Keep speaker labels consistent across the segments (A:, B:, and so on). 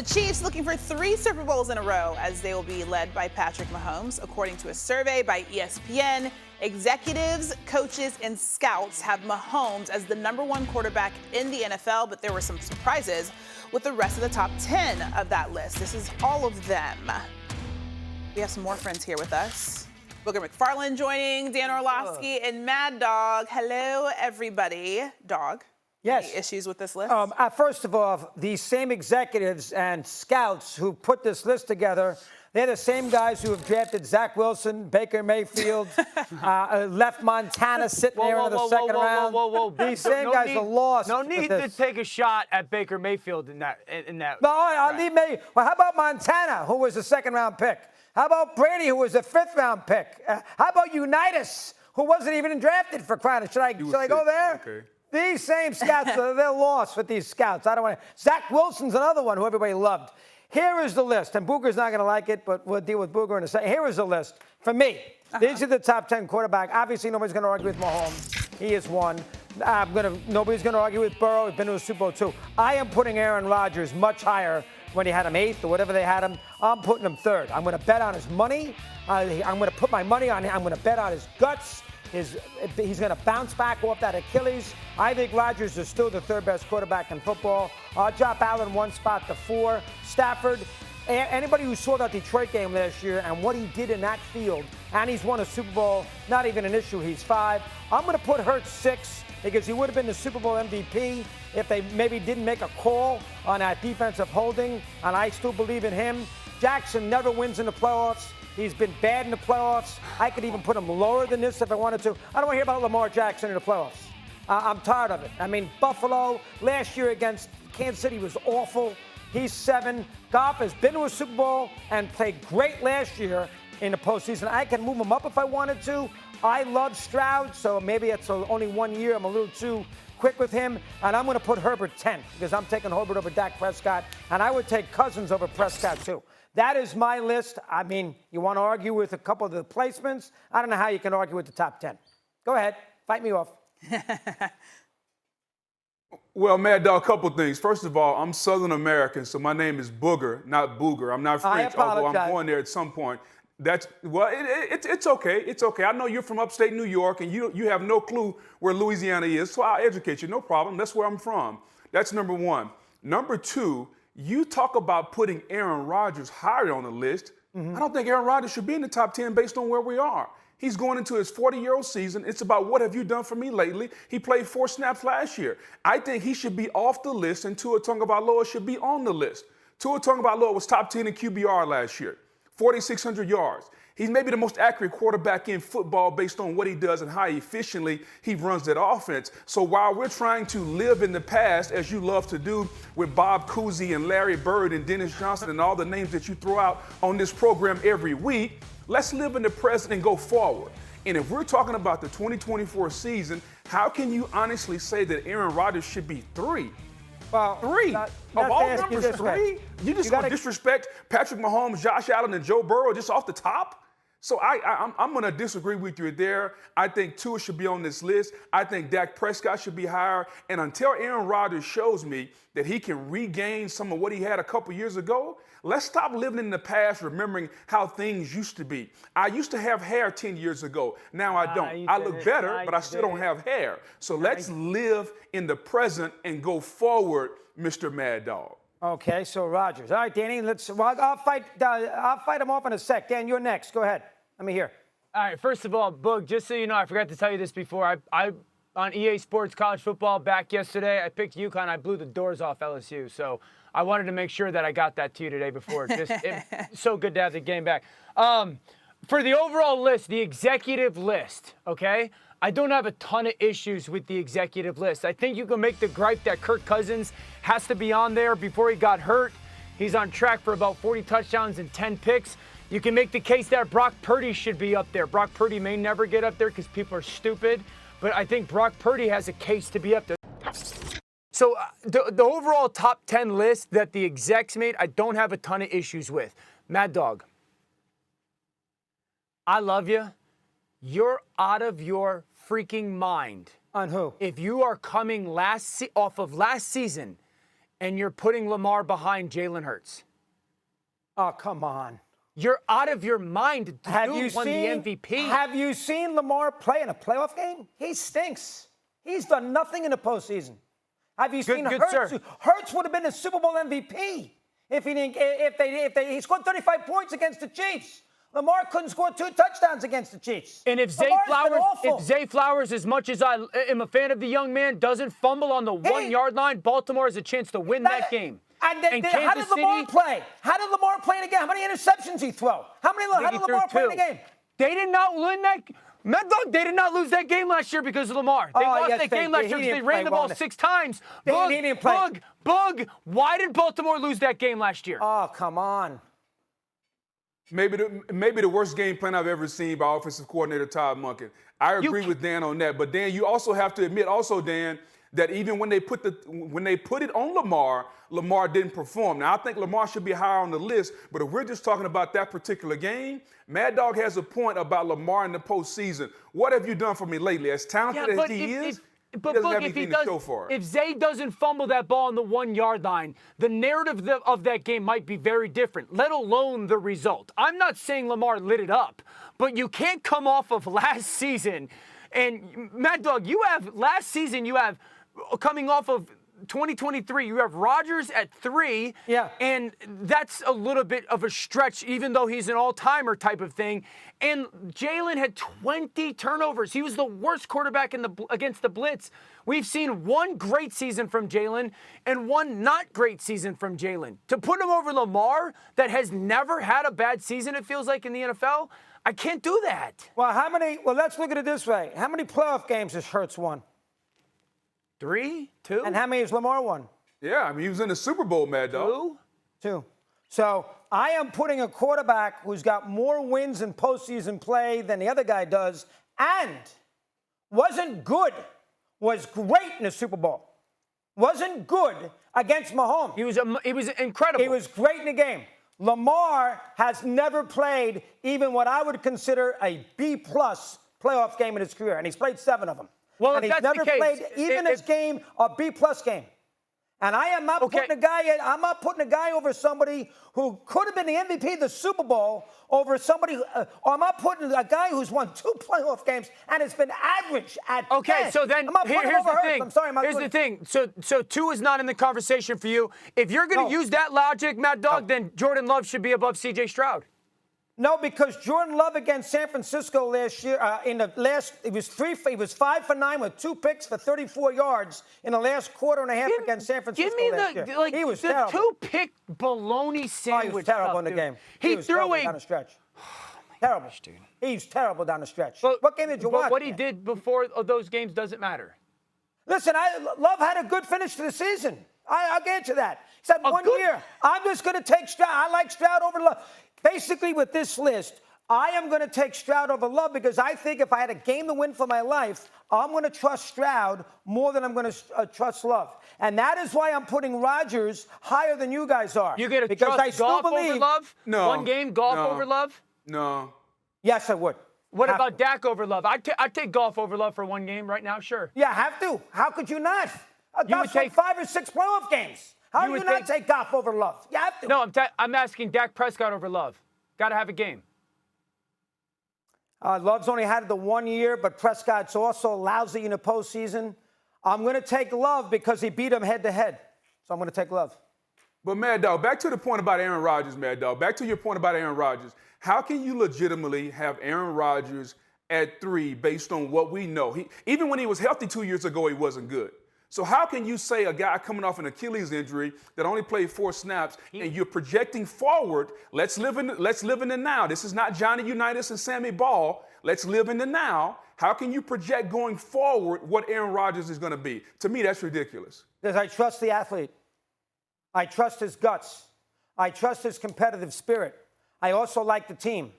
A: The Chiefs looking for 3 Super Bowls in a row as they will be led by Patrick Mahomes. According to a survey by ESPN, executives, coaches, and scouts have Mahomes as the #1 quarterback in the NFL, but there were some surprises with the rest of the top 10 of that list. This is all of them. We have some more friends here with us. Booger McFarland joining, Dan Orlovsky, and Mad Dog. Hello, everybody. Dog.
B: Yes.
A: Any issues with this list?
B: First of all, these same executives and scouts who put this list together, they're the same guys who have drafted Zach Wilson, Baker Mayfield, left Montana sitting there in the second round. These same guys are lost.
C: No need to take a shot at Baker Mayfield in that.
B: No, I'll leave May. Well, how about Montana, who was a second-round pick? How about Brady, who was a fifth-round pick? How about Unitas, who wasn't even drafted for crying? Should I go there?
D: Okay.
B: These same scouts, they're lost with these scouts. I don't want to. Zach Wilson's another one who everybody loved. Here is the list, and Booger's not going to like it, but we'll deal with Booger in a second. Here is the list. For me, these are the top 10 quarterbacks. Obviously, nobody's going to argue with Mahomes. He is one. Nobody's going to argue with Burrow. He's been to a Super Bowl too. I am putting Aaron Rodgers much higher when he had him 8th or whatever they had him. I'm putting him 3rd. I'm going to bet on his money. I'm going to put my money on him. I'm going to bet on his guts. He's going to bounce back off that Achilles. I think Rodgers is still the 3rd best quarterback in football. I'll drop Allen 1 spot to 4. Stafford, anybody who saw that Detroit game last year and what he did in that field, and he's won a Super Bowl, not even an issue, he's 5. I'm going to put Hurts 6 because he would have been the Super Bowl MVP if they maybe didn't make a call on that defensive holding, and I still believe in him. Jackson never wins in the playoffs. He's been bad in the playoffs. I could even put him lower than this if I wanted to. I don't want to hear about Lamar Jackson in the playoffs. I'm tired of it. I mean, Buffalo last year against Kansas City was awful. He's 7. Goff has been to a Super Bowl and played great last year in the postseason. I can move him up if I wanted to. I love Stroud, so maybe it's only 1 year. I'm a little too quick with him. And I'm going to put Herbert 10 because I'm taking Herbert over Dak Prescott. And I would take Cousins over Prescott too. That is my list. I mean, you want to argue with a couple of the placements? I don't know how you can argue with the top 10. Go ahead. Fight me off.
D: Well, Mad Dog, a couple things. First of all, I'm Southern American, so my name is Booger, not Booger. I'm not French, although I'm going there at some point. It's okay. It's okay. I know you're from upstate New York, and you have no clue where Louisiana is, so I'll educate you. No problem. That's where I'm from. That's number 1. Number 2, you talk about putting Aaron Rodgers higher on the list. I don't think Aaron Rodgers should be in the top 10 based on where we are. He's going into his 40-year-old season. It's about what have you done for me lately. He played 4 snaps last year. I think he should be off the list, and Tua Tagovailoa should be on the list. Tua Tagovailoa was top 10 in QBR last year, 4,600 yards. He's maybe the most accurate quarterback in football based on what he does and how efficiently he runs that offense. So while we're trying to live in the past, as you love to do with Bob Cousy and Larry Bird and Dennis Johnson and all the names that you throw out on this program every week, let's live in the present and go forward. And if we're talking about the 2024 season, how can you honestly say that Aaron Rodgers should be 3?
B: Well,
D: 3. Of all numbers, 3? You just want to disrespect Patrick Mahomes, Josh Allen, and Joe Burrow just off the top? So I'm going to disagree with you there. I think Tua should be on this list. I think Dak Prescott should be higher. And until Aaron Rodgers shows me that he can regain some of what he had a couple years ago, let's stop living in the past, remembering how things used to be. I used to have hair 10 years ago. Now I don't. I look better, but I still don't have hair. So let's live in the present and go forward, Mr. Mad Dog.
B: Okay, so Rodgers. All right, Danny, I'll fight him off in a sec. Dan, you're next. Go ahead. Let me hear.
C: All right, first of all, Boog, just so you know, I forgot to tell you this before. I on EA Sports College Football back yesterday, I picked UConn. I blew the doors off LSU. So I wanted to make sure that I got that to you today before. It's so good to have the game back. For the overall list, the executive list, okay? I don't have a ton of issues with the executive list. I think you can make the gripe that Kirk Cousins has to be on there before he got hurt. He's on track for about 40 touchdowns and 10 picks. You can make the case that Brock Purdy should be up there. Brock Purdy may never get up there because people are stupid, but I think Brock Purdy has a case to be up there. So the overall top 10 list that the execs made, I don't have a ton of issues with. Mad Dog, I love you. You're out of your freaking mind.
B: On who?
C: If you are coming off of last season and you're putting Lamar behind Jalen Hurts.
B: Oh, come on.
C: You're out of your mind. Dude won the MVP.
B: Have you seen Lamar play in a playoff game? He stinks. He's done nothing in the postseason. Have you seen Hurts?
C: Sir.
B: Hurts would have been the Super Bowl MVP if he didn't. He scored 35 points against the Chiefs. Lamar couldn't score 2 touchdowns against the Chiefs.
C: And if Zay Flowers, as much as I am a fan of the young man, doesn't fumble on the 1-yard line, Baltimore has a chance to win that game.
B: And how did Lamar play? How did Lamar play in the game? How many interceptions he throw? How did Lamar play in the game?
C: They did not win that. Mad Dog, they did not lose that game last year because of Lamar. They lost that game last year because they ran the ball 6 times. Bug, why did Baltimore lose that game last year?
B: Oh, come on.
D: Maybe the worst game plan I've ever seen by offensive coordinator Todd Monken. I agree with Dan on that. But Dan, you also have to admit, Dan, that even when they put it on Lamar, Lamar didn't perform. Now I think Lamar should be higher on the list, but if we're just talking about that particular game, Mad Dog has a point about Lamar in the postseason. What have you done for me lately? As talented as he is, he doesn't have anything to show for it.
C: If Zay doesn't fumble that ball on the 1-yard line, the narrative of that game might be very different, let alone the result. I'm not saying Lamar lit it up, but you can't come off of last season. And Mad Dog, last season you have coming off of 2023, you have Rodgers at 3.
B: Yeah. And
C: that's a little bit of a stretch, even though he's an all-timer type of thing. And Jalen had 20 turnovers. He was the worst quarterback against the blitz. We've seen one great season from Jalen and one not great season from Jalen. To put him over Lamar, that has never had a bad season, it feels like, in the NFL, I can't do that.
B: Well, let's look at it this way. How many playoff games has Hurts won?
C: 3, 2.
B: And how many has Lamar won?
D: Yeah, I mean, he was in the Super Bowl, Mad Dog.
B: 2. So I am putting a quarterback who's got more wins in postseason play than the other guy does, and wasn't good, was great in the Super Bowl. Wasn't good against Mahomes.
C: He was incredible.
B: He was great in the game. Lamar has never played even what I would consider a B-plus playoff game in his career, and he's played 7 of them.
C: Well,
B: and
C: if
B: he's
C: that's
B: never
C: the case,
B: played even his game a B-plus game. And I am not putting I'm not putting a guy over somebody who could have been the MVP of the Super Bowl over somebody, or I'm not putting a guy who's won 2 playoff games and has been average at 10.
C: So then here's the thing.
B: I'm sorry,
C: here's the thing. So 2 is not in the conversation for you. If you're going to use that logic, Mad Dog, then Jordan Love should be above C.J. Stroud.
B: No, because Jordan Love against San Francisco last year, he was 5 for 9 with 2 picks for 34 yards in the last quarter and a half against San Francisco last year. He was terrible.
C: 2-pick baloney sandwich.
B: He was terrible in the game.
C: He threw
B: down the stretch. Terrible.
C: Gosh, dude.
B: He's terrible down the stretch.
C: But,
B: what game did you watch?
C: What he did before those games doesn't matter.
B: Listen, Love had a good finish to the season. I'll get you that. He said 1 year. I'm just going to take Stroud. I like Stroud over Love. Basically, with this list, I am going to take Stroud over Love because I think if I had a game to win for my life, I'm going to trust Stroud more than I'm going to trust Love. And that is why I'm putting Rodgers higher than you guys are.
C: You're going to trust Goff over Love?
D: No.
C: 1 game, Goff over Love?
D: No.
B: Yes, I would.
C: What about Dak over Love? I'd take Goff over Love for 1 game right now, sure.
B: Yeah, have to. How could you not? Goff's won 5 or 6 playoff games. How do you not take Goff over Love? You have to.
C: No, I'm asking Dak Prescott over Love. Got to have a game.
B: Love's only had the 1 year, but Prescott's also lousy in the postseason. I'm going to take Love because he beat him head-to-head. So I'm going to take Love.
D: But, Mad Dog, back to the point about Aaron Rodgers, Mad Dog. Back to your point about Aaron Rodgers. How can you legitimately have Aaron Rodgers at 3 based on what we know? Even when he was healthy 2 years ago, he wasn't good. So how can you say a guy coming off an Achilles injury that only played 4 snaps and you're projecting forward, let's live in the now. This is not Johnny Unitas and Sammy Ball. Let's live in the now. How can you project going forward what Aaron Rodgers is going to be? To me, that's ridiculous.
B: Because I trust the athlete. I trust his guts. I trust his competitive spirit. I also like the team.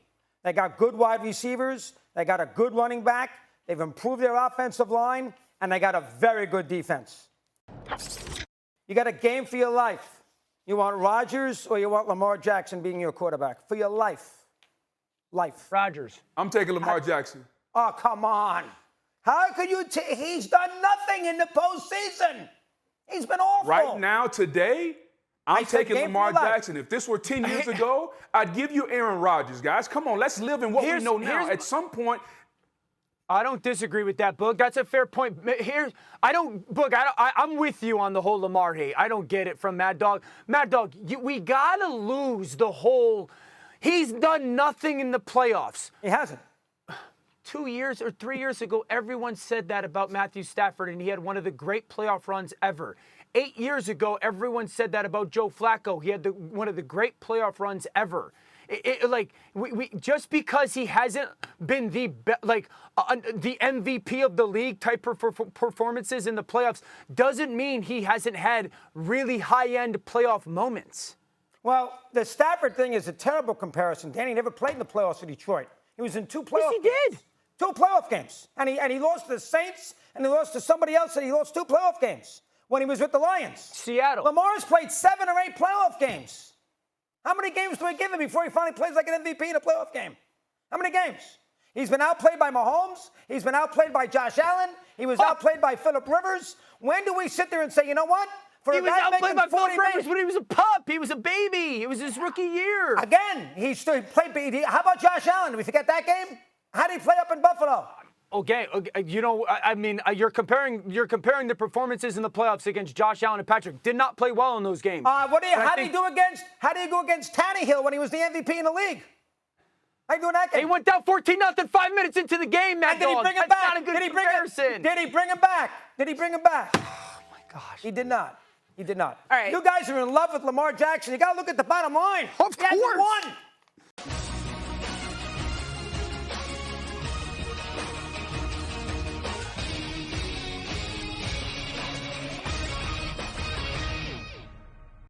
B: They got good wide receivers. They got a good running back. They've improved their offensive line. And they got a very good defense. You got a game for your life. You want Rodgers or you want Lamar Jackson being your quarterback? For your life.
C: Rodgers.
D: I'm taking Lamar Jackson.
B: Oh, come on. How could you he's done nothing in the postseason. He's been awful.
D: Right now, today, I'm taking Lamar Jackson. If this were 10 years ago, I'd give you Aaron Rodgers, guys. Come on, let's live in what we know now. At some point,
C: I don't disagree with that, Boog. That's a fair point. I'm with you on the whole Lamar hate. I don't get it from Mad Dog. Mad Dog, we gotta lose the whole. He's done nothing in the playoffs.
B: He hasn't.
C: 2 years or 3 years ago, everyone said that about Matthew Stafford, and he had one of the great playoff runs ever. 8 years ago, everyone said that about Joe Flacco. He had one of the great playoff runs ever. Just because he hasn't been the MVP of the league type performances in the playoffs doesn't mean he hasn't had really high-end playoff moments.
B: Well, the Stafford thing is a terrible comparison. Danny never played in the playoffs for Detroit. He was in 2 playoff games.
C: Yes, he did.
B: 2 playoff games. And he lost to the Saints, and he lost to somebody else, and he lost 2 playoff games when he was with the Lions.
C: Seattle.
B: Lamar's played 7 or 8 playoff games. How many games do we give him before he finally plays like an MVP in a playoff game? How many games? He's been outplayed by Mahomes. He's been outplayed by Josh Allen. He was outplayed by Phillip Rivers. When do we sit there and say, you know what?
C: He was outplayed by Phillip Rivers when he was a pup. He was a baby. It was his rookie year.
B: Again, he played. How about Josh Allen? Did we forget that game? How did he play up in Buffalo?
C: Okay, you're comparing the performances in the playoffs against Josh Allen and Patrick. Did not play well in those games.
B: How do you go against Tannehill when he was the MVP in the league? How do you do in that game?
C: He went down 14-0 5 minutes into the game, Matt.
B: Did he bring him back? Did he bring him back? Did he bring him back?
C: Oh my gosh.
B: He did not. He did not.
A: All right.
B: You guys are in love with Lamar Jackson. You got to look at the bottom line.
C: Of course.
B: He hasn't won.